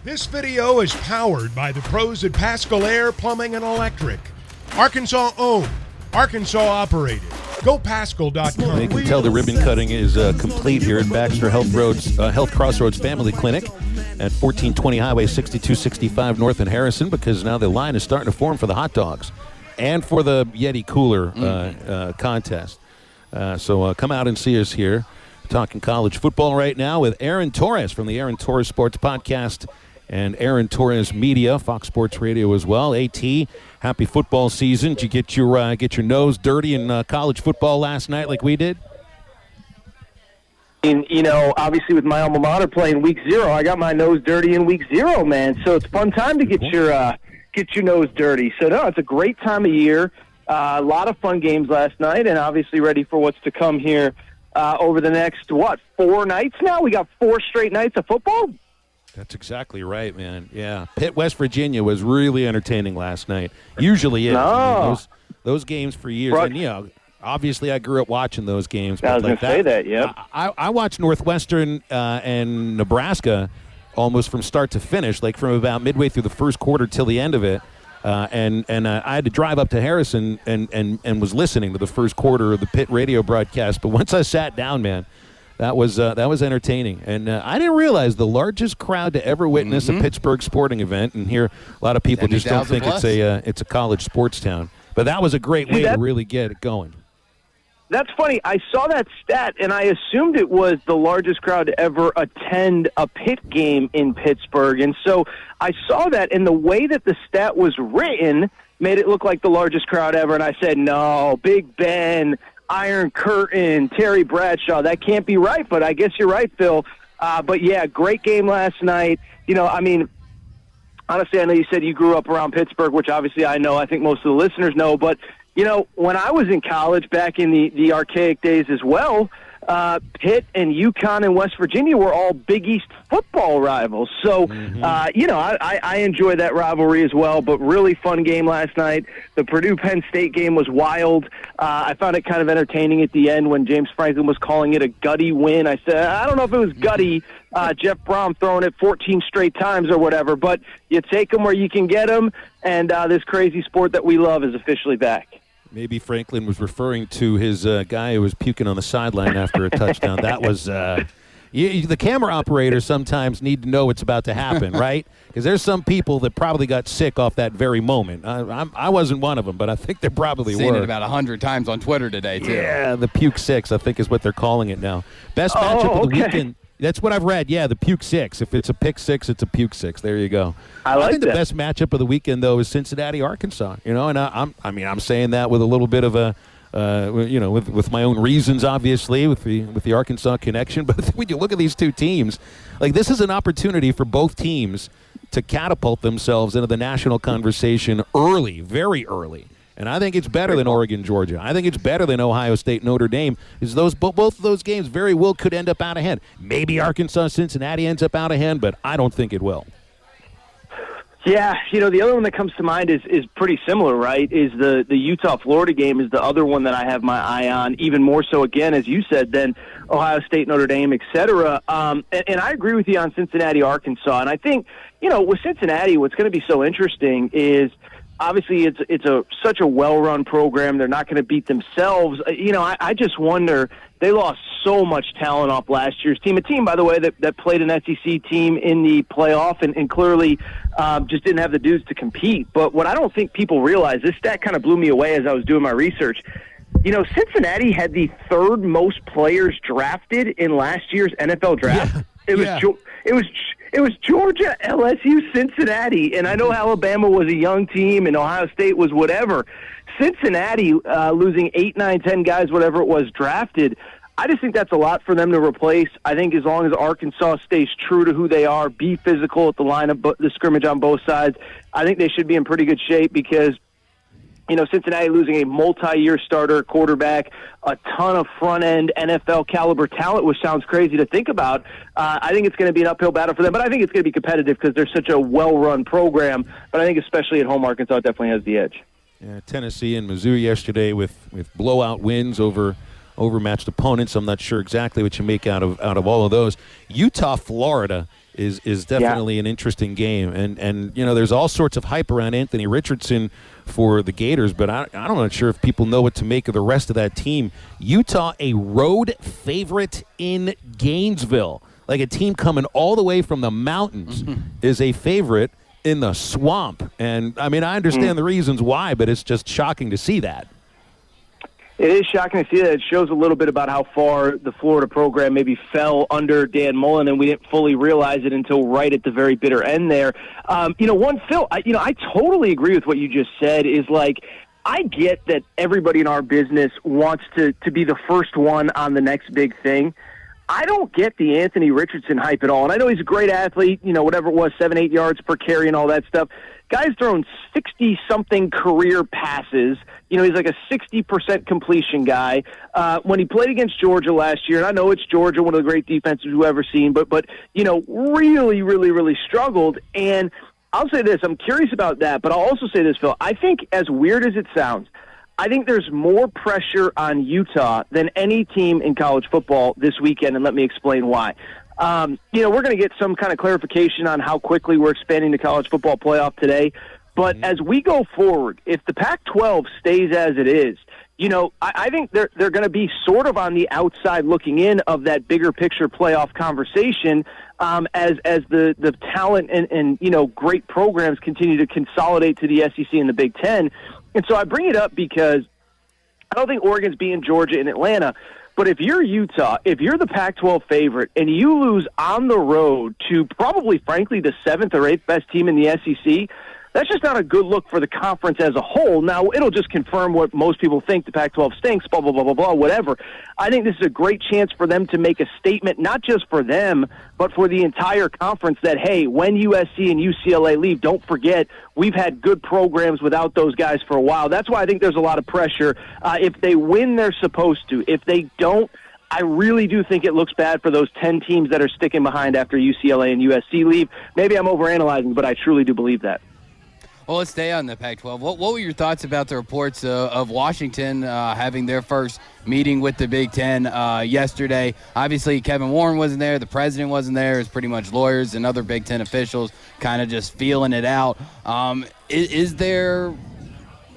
This video is powered by the pros at Pascal Air Plumbing and Electric. Arkansas owned, Arkansas operated. GoPascal.com. You can tell the ribbon cutting is complete here at Baxter Health Crossroads Family Clinic at 1420 Highway 6265 North in Harrison, because now the line is starting to form for the hot dogs and for the Yeti Cooler contest. So come out and see us here. We're talking college football right now with Aaron Torres from the Aaron Torres Sports Podcast and Aaron Torres Media, Fox Sports Radio as well. AT, happy football season. Did you get your nose dirty in college football last night like we did? You know, obviously with my alma mater playing week 0, I got my nose dirty in week 0, man. So it's a fun time to get your nose dirty. So no, it's a great time of year. A lot of fun games last night, and obviously ready for what's to come here over the next 4 nights now. We got 4 straight nights of football. That's exactly right, man. Yeah, Pitt, West Virginia was really entertaining last night. Usually is. No. I mean, those games for years. And, you know, obviously I grew up watching those games. I was going to say that, yeah. I watched Northwestern and Nebraska almost from start to finish, like from about midway through the first quarter till the end of it. And I had to drive up to Harrison and was listening to the first quarter of the Pitt radio broadcast. But once I sat down, man, that was entertaining. And I didn't realize the largest crowd to ever witness a Pittsburgh sporting event. And here, a lot of people just don't think it's a college sports town. But that was a great way to really get it going. That's funny. I saw that stat, and I assumed it was the largest crowd to ever attend a Pitt game in Pittsburgh. And so I saw that, and the way that the stat was written made it look like the largest crowd ever. And I said, no, Big Ben, Iron Curtain, Terry Bradshaw, that can't be right. But I guess you're right, Phil. But, yeah, great game last night. You know, I mean, honestly, I know you said you grew up around Pittsburgh, which obviously I know. I think most of the listeners know. But, you know, when I was in college back in the archaic days as well, Pitt and UConn and West Virginia were all Big East football rivals. So, you know, I enjoy that rivalry as well, but really fun game last night. The Purdue-Penn State game was wild. I found it kind of entertaining at the end when James Franklin was calling it a gutty win. I said, I don't know if it was gutty, Jeff Brom throwing it 14 straight times or whatever, but you take them where you can get them, and this crazy sport that we love is officially back. Maybe Franklin was referring to his guy who was puking on the sideline after a touchdown. That was the camera operators sometimes need to know what's about to happen, right? Because there's some people that probably got sick off that very moment. I wasn't one of them, but I think there probably were. Seen it about 100 times on Twitter today, too. Yeah, the puke 6, I think is what they're calling it now. Best matchup of the weekend. That's what I've read. Yeah, the puke 6. If it's a pick 6, it's a puke 6. There you go. I think the best matchup of the weekend though is Cincinnati, Arkansas. You know, and I'm saying that with a little bit of a, you know, with my own reasons, obviously, with the Arkansas connection. But when you look at these two teams, like this is an opportunity for both teams to catapult themselves into the national conversation early, very early. And I think it's better than Oregon, Georgia. I think it's better than Ohio State, Notre Dame. Is both of those games very well could end up out of hand. Maybe Arkansas, Cincinnati ends up out of hand, but I don't think it will. Yeah, you know, the other one that comes to mind is pretty similar, right? Is the Utah-Florida game is the other one that I have my eye on, even more so, again, as you said, than Ohio State, Notre Dame, et cetera. And I agree with you on Cincinnati, Arkansas. And I think, you know, with Cincinnati, what's going to be so interesting is obviously it's such a well-run program. They're not going to beat themselves. You know, I just wonder, they lost so much talent off last year's team. A team, by the way, that played an SEC team in the playoff and clearly just didn't have the dudes to compete. But what I don't think people realize, this stat kind of blew me away as I was doing my research. You know, Cincinnati had the 3rd most players drafted in last year's NFL draft. Yeah. It was Georgia, LSU, Cincinnati, and I know Alabama was a young team and Ohio State was whatever. Cincinnati losing 8, 9, 10 guys, whatever it was, drafted. I just think that's a lot for them to replace. I think as long as Arkansas stays true to who they are, be physical at the line of the scrimmage on both sides, I think they should be in pretty good shape because, you know, Cincinnati losing a multi-year starter quarterback, a ton of front-end NFL caliber talent, which sounds crazy to think about. I think it's going to be an uphill battle for them, but I think it's going to be competitive because they're such a well-run program. But I think especially at home, Arkansas definitely has the edge. Yeah, Tennessee and Mizzou yesterday with blowout wins over overmatched opponents. I'm not sure exactly what you make out of all of those. Utah, Florida is definitely an interesting game. And there's all sorts of hype around Anthony Richardson for the Gators, but I'm not sure if people know what to make of the rest of that team. Utah, a road favorite in Gainesville. Like a team coming all the way from the mountains is a favorite in the swamp. And, I mean, I understand the reasons why, but it's just shocking to see that. It is shocking to see that. It shows a little bit about how far the Florida program maybe fell under Dan Mullen, and we didn't fully realize it until right at the very bitter end there. Phil, I totally agree with what you just said, is like, I get that everybody in our business wants to be the first one on the next big thing. I don't get the Anthony Richardson hype at all. And I know he's a great athlete, whatever it was, 7-8 yards per carry and all that stuff. Guy's thrown 60-something career passes. He's like a 60% completion guy. When he played against Georgia last year, and I know it's Georgia, one of the great defenses we've ever seen, but really, really, really struggled. And I'll say this, I'm curious about that, but I'll also say this, Phil. I think, as weird as it sounds, I think there's more pressure on Utah than any team in college football this weekend, and let me explain why. We're going to get some kind of clarification on how quickly we're expanding the college football playoff today. But as we go forward, if the Pac-12 stays as it is, I think they're going to be sort of on the outside looking in of that bigger picture playoff conversation as the talent and great programs continue to consolidate to the SEC and the Big Ten. And so I bring it up because I don't think Oregon's beating Georgia and Atlanta. But if you're Utah, if you're the Pac-12 favorite, and you lose on the road to probably, frankly, the 7th or 8th best team in the SEC, that's just not a good look for the conference as a whole. Now, it'll just confirm what most people think, the Pac-12 stinks, blah, blah, blah, blah, blah, whatever. I think this is a great chance for them to make a statement, not just for them, but for the entire conference that, hey, when USC and UCLA leave, don't forget, we've had good programs without those guys for a while. That's why I think there's a lot of pressure. If they win, they're supposed to. If they don't, I really do think it looks bad for those 10 teams that are sticking behind after UCLA and USC leave. Maybe I'm overanalyzing, but I truly do believe that. Well, let's stay on the Pac-12. What were your thoughts about the reports of Washington having their first meeting with the Big Ten yesterday? Obviously, Kevin Warren wasn't there. The president wasn't there. It's pretty much lawyers and other Big Ten officials kind of just feeling it out. Is there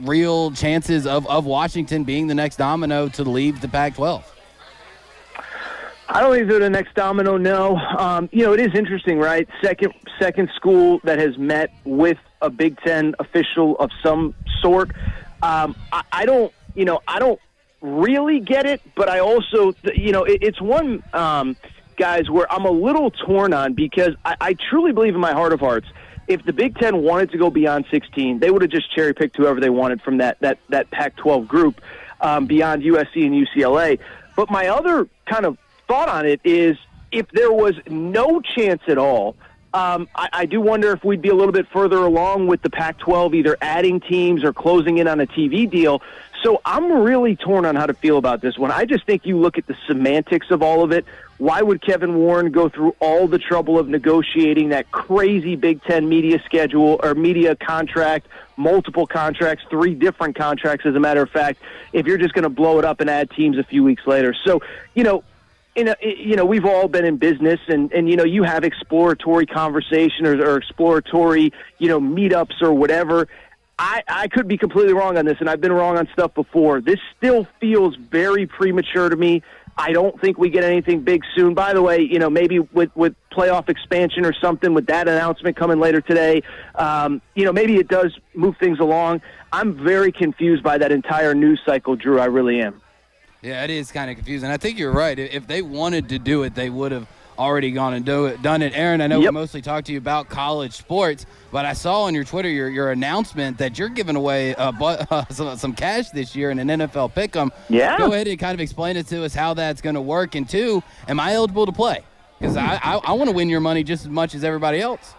real chances of Washington being the next domino to leave the Pac-12? I don't think they're the next domino, no. It is interesting, right? Second school that has met with a Big Ten official of some sort. I don't really get it, but I also, it's one, guys, where I'm a little torn on, because I truly believe in my heart of hearts, if the Big Ten wanted to go beyond 16, they would have just cherry-picked whoever they wanted from that Pac-12 group beyond USC and UCLA. But my other kind of thought on it is, if there was no chance at all, I do wonder if we'd be a little bit further along with the Pac-12 either adding teams or closing in on a TV deal. So I'm really torn on how to feel about this one. I just think you look at the semantics of all of it. Why would Kevin Warren go through all the trouble of negotiating that crazy Big Ten media schedule or media contract, multiple contracts, 3 different contracts, as a matter of fact, if you're just going to blow it up and add teams a few weeks later? So, we've all been in business, and you have exploratory conversation or exploratory, meetups or whatever. I could be completely wrong on this, and I've been wrong on stuff before. This still feels very premature to me. I don't think we get anything big soon. By the way, maybe with playoff expansion or something, with that announcement coming later today, maybe it does move things along. I'm very confused by that entire news cycle, Drew. I really am. Yeah, it is kind of confusing. I think you're right. If they wanted to do it, they would have already gone and done it. Aaron, I know we mostly talked to you about college sports, but I saw on your Twitter your announcement that you're giving away some cash this year in an NFL pick'em. Yeah. Go ahead and kind of explain it to us how that's going to work. And 2, am I eligible to play? Because I want to win your money just as much as everybody else.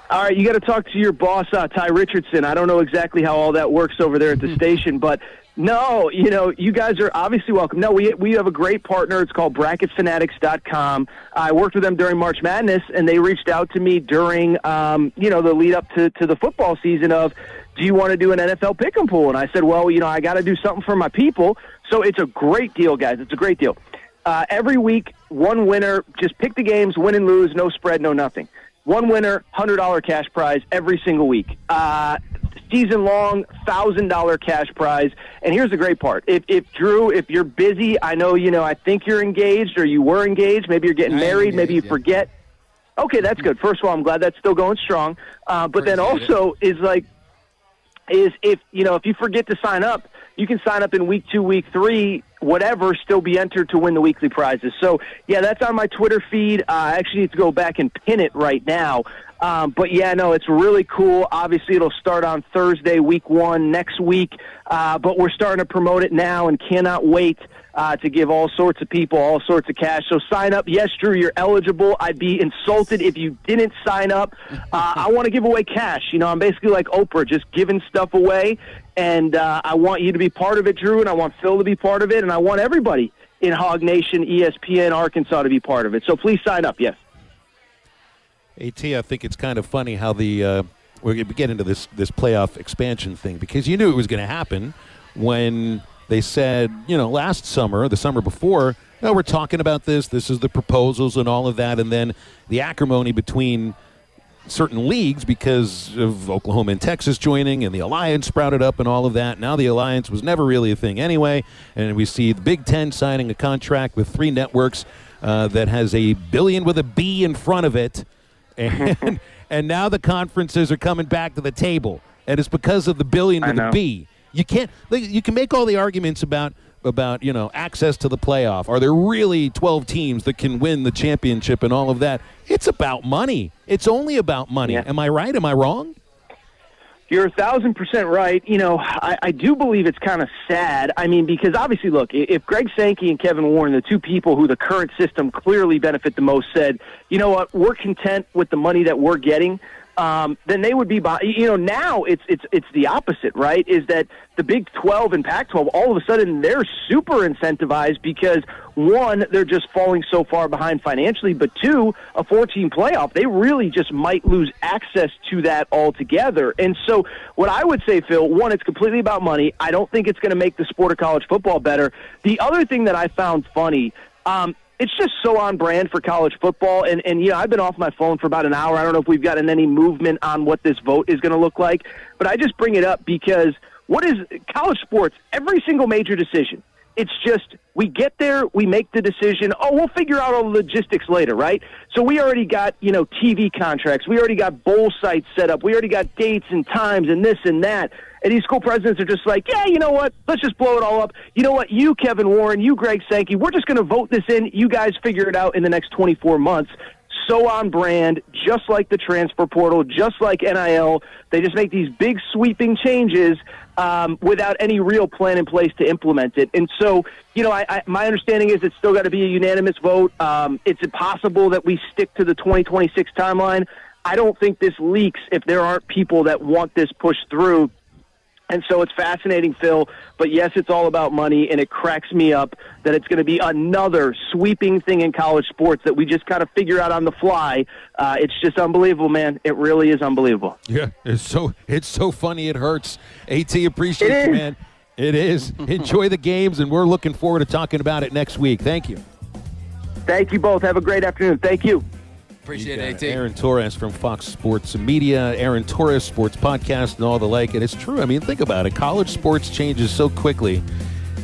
All right, you got to talk to your boss, Ty Richardson. I don't know exactly how all that works over there at the station, but no, you guys are obviously welcome. No, we have a great partner. It's called BracketFanatics.com. I worked with them during March Madness, and they reached out to me during, the lead up to the football season of, do you want to do an NFL pick'em pool? And I said, well, I got to do something for my people. So it's a great deal, guys. It's a great deal. Every week, one winner. Just pick the games, win and lose, no spread, no nothing. One winner, $100 cash prize every single week. Season long, $1,000 cash prize. And here's the great part. If Drew, if you're busy, I know, I think you're engaged or you were engaged. Maybe you're getting married. Maybe you forget. Okay, that's good. First of all, I'm glad that's still going strong. But then also if you forget to sign up, you can sign up in week 2, week 3, whatever, still be entered to win the weekly prizes. So, yeah, that's on my Twitter feed. I actually need to go back and pin it right now. But, yeah, no, it's really cool. Obviously, it'll start on Thursday, week 1, next week. But we're starting to promote it now and cannot wait to give all sorts of people all sorts of cash. So sign up. Yes, Drew, you're eligible. I'd be insulted if you didn't sign up. I want to give away cash. I'm basically like Oprah, just giving stuff away. And I want you to be part of it, Drew, and I want Phil to be part of it, and I want everybody in Hog Nation, ESPN, Arkansas to be part of it. So please sign up, yes. AT, I think it's kind of funny how we're going to get into this playoff expansion thing, because you knew it was going to happen when they said, last summer, the summer before, we're talking about this is the proposals and all of that, and then the acrimony between certain leagues because of Oklahoma and Texas joining, and the alliance sprouted up and all of that. Now the alliance was never really a thing anyway, and we see the Big Ten signing a contract with 3 networks that has a billion with a B in front of it, and now the conferences are coming back to the table, and it's because of the billion with a B. You can make all the arguments about access to the playoff. Are there really 12 teams that can win the championship and all of that? It's about money. It's only about money. Yeah. Am I right? Am I wrong? You're 1,000% right. I do believe it's kind of sad. I mean, because obviously, look, if Greg Sankey and Kevin Warren, the 2 people who the current system clearly benefit the most, said, you know what, we're content with the money that we're getting, then they would be, now it's the opposite, right? Is that the Big 12 and Pac-12, all of a sudden they're super incentivized because, 1, they're just falling so far behind financially, but 2, a 14 playoff, they really just might lose access to that altogether. And so what I would say, Phil, 1, it's completely about money. I don't think it's going to make the sport of college football better. The other thing that I found funny, it's just so on brand for college football. And I've been off my phone for about an hour. I don't know if we've gotten any movement on what this vote is going to look like. But I just bring it up because what is college sports? Every single major decision, it's just we get there, we make the decision. Oh, we'll figure out all the logistics later, right? So we already got, TV contracts. We already got bowl sites set up. We already got dates and times and this and that. And these school presidents are just like, yeah, you know what? Let's just blow it all up. You know what? You, Kevin Warren, you, Greg Sankey, we're just going to vote this in. You guys figure it out in the next 24 months. So on brand, just like the transfer portal, just like NIL. They just make these big sweeping changes without any real plan in place to implement it. And so, my understanding is it's still got to be a unanimous vote. It's impossible that we stick to the 2026 timeline. I don't think this leaks if there aren't people that want this pushed through. And so it's fascinating, Phil, but yes, it's all about money, and it cracks me up that it's going to be another sweeping thing in college sports that we just kind of figure out on the fly. It's just unbelievable, man. It really is unbelievable. Yeah, it's so funny it hurts. AT, appreciate you, man. It is. Enjoy the games, and we're looking forward to talking about it next week. Thank you. Thank you both. Have a great afternoon. Thank you. Appreciate it, AT. Aaron Torres from Fox Sports Media, Aaron Torres Sports Podcast, and all the like. And it's true. I mean, think about it. College sports changes so quickly,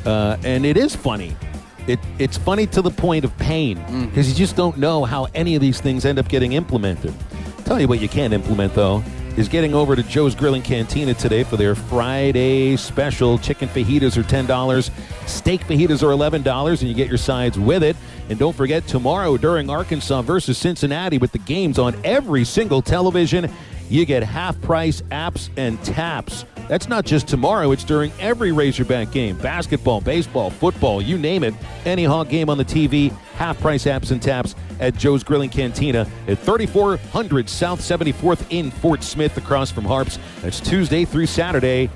and it is funny. It's funny to the point of pain because you just don't know how any of these things end up getting implemented. Tell you what you can implement, though, is getting over to Joe's Grilling Cantina today for their Friday special. Chicken fajitas are $10, steak fajitas are $11, and you get your sides with it. And don't forget, tomorrow during Arkansas versus Cincinnati, with the games on every single television, you get half-price apps and taps. That's not just tomorrow. It's during every Razorback game. Basketball, baseball, football, you name it. Any Hog game on the TV, half-price apps and taps at Joe's Grilling Cantina at 3400 South 74th in Fort Smith, across from Harps. That's Tuesday through Saturday.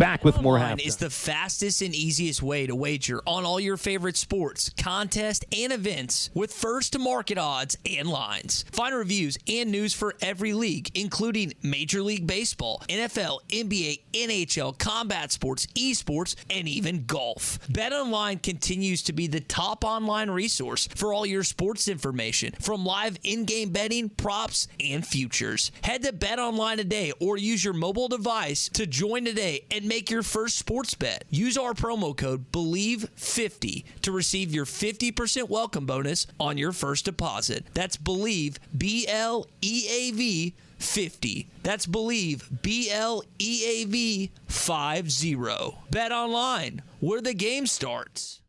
Back with more BetOnline halftime. is the fastest and easiest way to wager on all your favorite sports, contests, and events with first-to-market odds and lines. Find reviews and news for every league, including Major League Baseball, NFL, NBA, NHL, combat sports, esports, and even golf. BetOnline continues to be the top online resource for all your sports information, from live in-game betting, props, and futures. Head to BetOnline today or use your mobile device to join today and make your first sports bet. Use our promo code BELIEVE50 to receive your 50% welcome bonus on your first deposit. That's BELIEVE, BLEAV 50. That's BELIEVE, BLEAV 50. Bet online, where the game starts.